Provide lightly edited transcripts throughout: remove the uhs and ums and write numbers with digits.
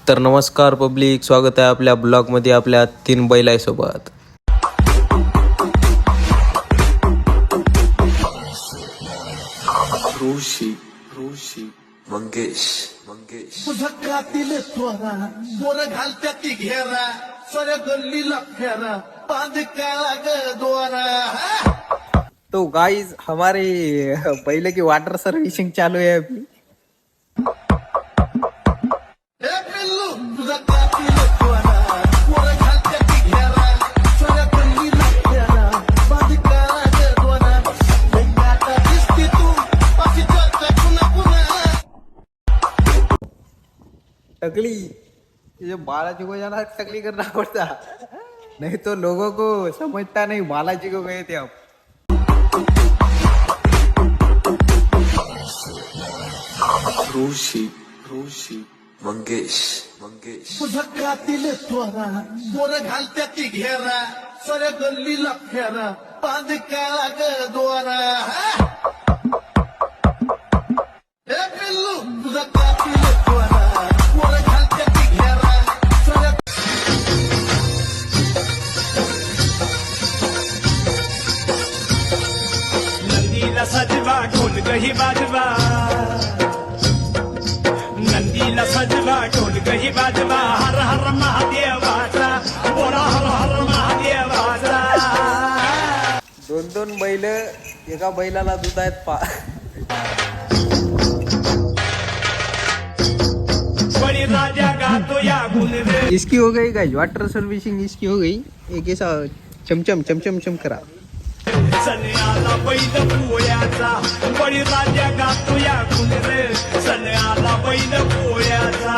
तर नमस्कार पब्लिक, स्वागत आहे आपल्या ब्लॉगमध्ये आपल्या 3 बैलांसोबत. ऋषी मंगेश झकातील त्वरा बोर घालत्या ती घेरा सर गल्लीला फेरा बांध काळा ग दोरा. तो गाइस हमारे बैल की वाटर सर्विसिंग चालू है अभी. हे पिल्लू झकातील त्वरा बोर घालत्या ती घेरा सर गल्लीला फेरा बांध काळा ग दोरा. आता दिसती तू अशी चर्चा पुन्हा पुन्हा. टकली ये बालाजी को जाना टकली करना पड़ता, नहीं तो लोगों को समझता नहीं बालाजी को गए थे आप. ऋषी मंगेश झकातील त्वरा बोर घालत्या ती घेरा सर गल्लीला फेरा बांध काळा ग दोरा. हे पिल्लू झकातील त्वरा बोर घालत्या ती घेरा सर. नंदीला सजवा ढोल गही बाजवा, नंदीला सजवा ढोल गही बाजवा, हर हर महादेवाचा बोला हर हर महादेवाचा. 2 बैल एका बैलाला दूध आहेत बळी राजा गातो या गुण रे. इसकी हो गई गाइस वाटर सर्विसिंग, इसकी हो गई. एक ऐसा चमचम चमचम चम करा. सन्याला बैल पोळ्याचा, बळी राजा गातो या गुण रे. सन्याला बैल पोळ्याचा.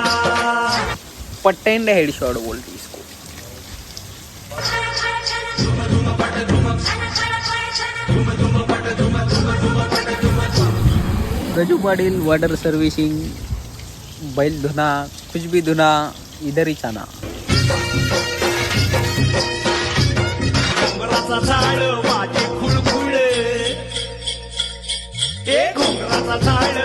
पट्टेंड हेडशॉट बोलते इसको. गजू पाटील वाटर सर्विसिंग, बैल धुना, कुछ भी धुना इधर ही आना. घोंगराचा झाड वाजे खुळखुळ, ए घोंगराचा झाड